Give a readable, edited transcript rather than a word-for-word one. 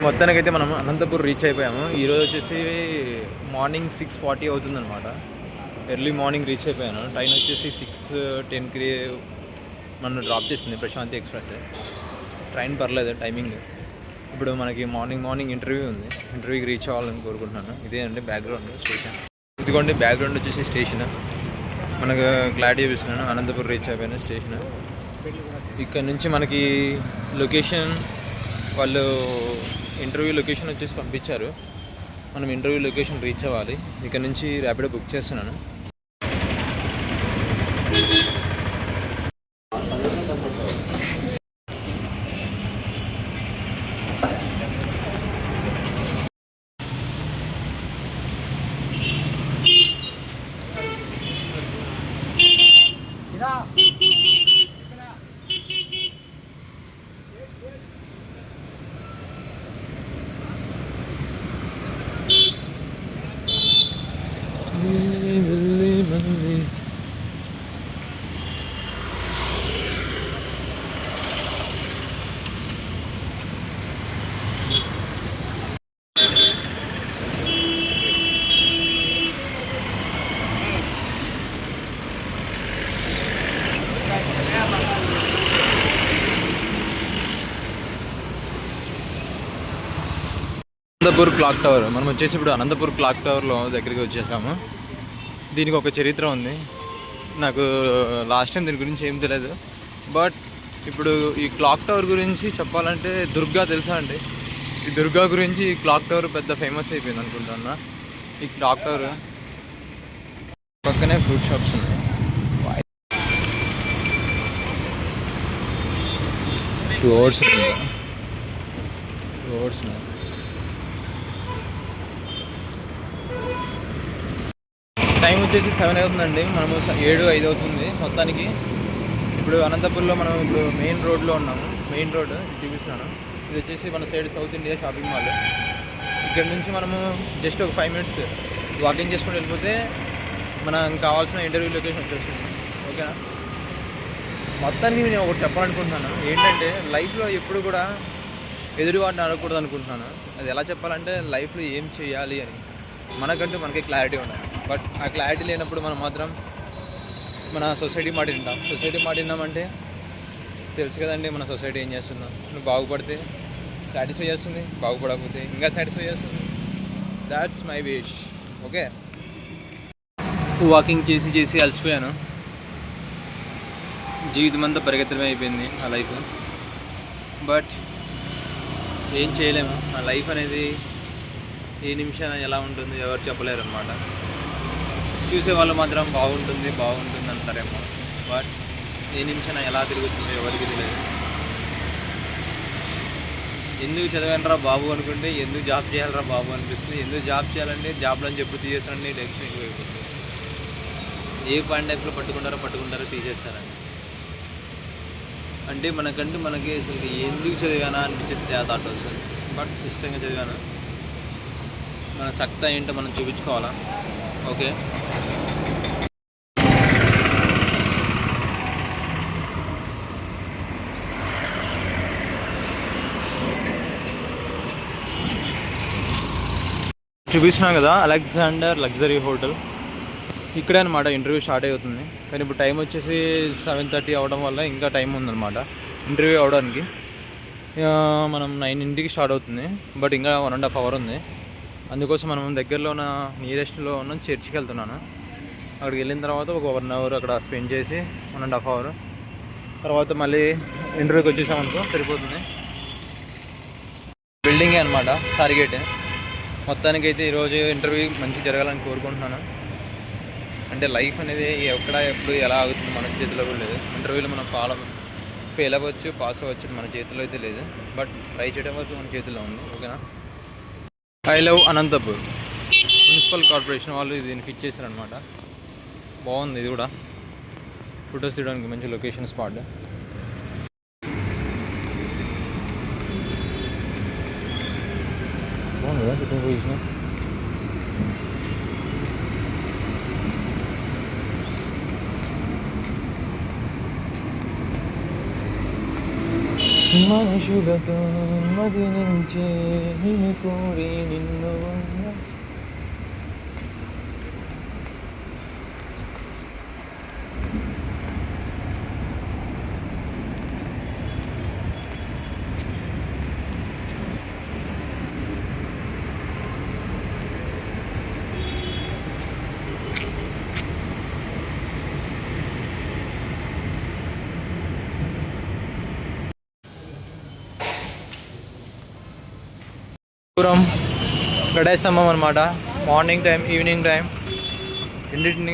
మొత్తానికైతే మనం అనంతపూర్ రీచ్ అయిపోయాము. ఈరోజు వచ్చేసి మార్నింగ్ 6:40 అవుతుందన్నమాట. ఎర్లీ మార్నింగ్ రీచ్ అయిపోయాను. ట్రైన్ వచ్చేసి 6:10కి నన్ను డ్రాప్ చేసింది ప్రశాంతి ఎక్స్ప్రెస్. ట్రైన్ పర్లేదు టైమింగ్. ఇప్పుడు మనకి మార్నింగ్ ఇంటర్వ్యూ ఉంది. ఇంటర్వ్యూకి రీచ్ అవ్వాలని కోరుకుంటున్నాను. ఇదే అండి బ్యాక్గ్రౌండ్ స్టేషన్. ఇదిగోండి బ్యాక్గ్రౌండ్ వచ్చేసి స్టేషన్. మనకు క్లారిటీ చూపిస్తున్నాను. అనంతపూర్ రీచ్ అయిపోయిన స్టేషన్. ఇక్కడ నుంచి మనకి లొకేషన్ వాళ్ళు ఇంటర్వ్యూ లొకేషన్ వచ్చేసి పంపించారు. మనం ఇంటర్వ్యూ లొకేషన్ రీచ్ అవ్వాలి. ఇక్కడ నుంచి ర్యాపిడో బుక్ చేస్తున్నాను. Anantapur clock tower. మనం వచ్చేసి ఇప్పుడు అనంతపూర్ క్లాక్ టవర్లో దగ్గరికి వచ్చేసాము. దీనికి ఒక చరిత్ర ఉంది. నాకు లాస్ట్ టైం దీని గురించి ఏం తెలియదు. బట్ ఇప్పుడు ఈ క్లాక్ టవర్ గురించి చెప్పాలంటే దుర్గా తెలుసా అండి? ఈ దుర్గా గురించి ఈ క్లాక్ టవర్ పెద్ద ఫేమస్ అయిపోయింది అనుకుంటున్నా. ఈ క్లాక్ టవర్ పక్కనే ఫ్రూట్ షాప్స్ ఉన్నాయి. రోడ్స్ ఉన్నాయి. టైం వచ్చేసి 7 అవుతుందండి. మనము 7:05 అవుతుంది మొత్తానికి. ఇప్పుడు అనంతపూర్లో మనం ఇప్పుడు మెయిన్ రోడ్లో ఉన్నాము. మెయిన్ రోడ్ చూపిస్తున్నాను. ఇది వచ్చేసి మన side south India shopping mall. ఇక్కడ నుంచి మనము జస్ట్ ఒక 5 minutes వాకింగ్ చేసుకుని వెళ్ళిపోతే మనకు కావాల్సిన ఇంటర్వ్యూ లొకేషన్ వచ్చేస్తుంది. ఓకేనా? మొత్తానికి నేను ఒకటి చెప్పాలనుకుంటున్నాను. ఏంటంటే లైఫ్లో ఎప్పుడు కూడా ఎదురువాడిని అడగకూడదు అనుకుంటున్నాను. అది ఎలా చెప్పాలంటే లైఫ్లో ఏం చేయాలి అని మనకంటూ మనకి క్లారిటీ ఉండాలి. బట్ ఆ క్లారిటీ లేనప్పుడు మనం మాత్రం మన సొసైటీ మాట వింటాం. సొసైటీ మాట విన్నామంటే తెలుసు కదండి మన సొసైటీ ఏం చేస్తుందో. నువ్వు బాగుపడితే సాటిస్ఫై చేస్తుంది, బాగుపడకపోతే ఇంకా సాటిస్ఫై చేస్తుంది. That's my wish. Okay, walking చేసి అలసిపోయాను. జీవితం అంతా పరిగెత్తడమే అయిపోయింది ఆ లైఫ్. బట్ ఏం చేయలేము. ఆ లైఫ్ అనేది ఏ నిమిషాన ఎలా ఉంటుందో ఎవరు చెప్పలేరు అనమాట. చూసేవాళ్ళు మాత్రం బాగుంటుంది అంటారేమో. బట్ ఏ నిమిషాన ఎలా తిరుగుతుందో ఎవరికి తెలియదు. ఎందుకు చదివానరా బాబు అనుకుంటే ఎందుకు జాబ్ చేయాలరా బాబు అనిపిస్తుంది. ఎందుకు జాబ్ చేయాలంటే జాబ్లో అని చెప్పి తీసేస్తానండి. టెన్షన్ ఎక్కువైపోతుంది. ఏ పాయింట్ టైప్లో పట్టుకుంటారో తీసేస్తారండి. అంటే మనకి అసలు ఎందుకు చదివానా అనిపించేది ఆ థాట్ వస్తుంది. బట్ ఇష్టంగా చదివాను. మన సత్తా ఏంటో మనం చూపించుకోవాలా. ఓకే, చూపిస్తున్నాం కదా అలెగ్జాండర్ లగ్జరీ హోటల్. ఇక్కడే అనమాట ఇంటర్వ్యూ స్టార్ట్ అవుతుంది. కానీ ఇప్పుడు టైం వచ్చేసి 7:30 అవడం వల్ల ఇంకా టైం ఉందన్నమాట ఇంటర్వ్యూ అవడానికి. మనం 9 స్టార్ట్ అవుతుంది. బట్ ఇంకా 1.5 hours ఉంది. అందుకోసం మనం దగ్గరలో ఉన్న నియరెస్ట్లో ఉన్న చర్చికి వెళ్తున్నాను. అక్కడికి వెళ్ళిన తర్వాత ఒక 1 hour అక్కడ స్పెండ్ చేసి 1.5 hours తర్వాత మళ్ళీ ఇంటర్వ్యూకి వచ్చేసామనుకో సరిపోతుంది. బిల్డింగే అనమాట టార్గెట్. మొత్తానికైతే ఈరోజు ఇంటర్వ్యూ మంచిగా జరగాలని కోరుకుంటున్నాను. అంటే లైఫ్ అనేది ఎప్పుడు ఎలా ఆగుతుంది మన చేతిలో కూడా లేదు. ఇంటర్వ్యూలో మనం ఫెయిల్ అవ్వచ్చు, పాస్ అవ్వచ్చు, మన చేతిలో అయితే లేదు. బట్ ట్రై చేయడం వరకు మన చేతిలో ఉంది. ఓకేనా? I love Anantapur. Municipal corporation వాళ్ళు దీన్ని ఫిట్ చేశారనమాట. బాగుంది. ఇది కూడా ఫొటోస్ తీయడానికి మంచి లొకేషన్ స్పాట్. బాగుంది కదా ఫిట్టింగ్ పొజిషన్. మనుషులతో మదినించే నిన్ను కోరి నిన్ను దూరం గడేస్తాం అనమాట. మార్నింగ్ టైం, ఈవినింగ్ టైం రెండింటిని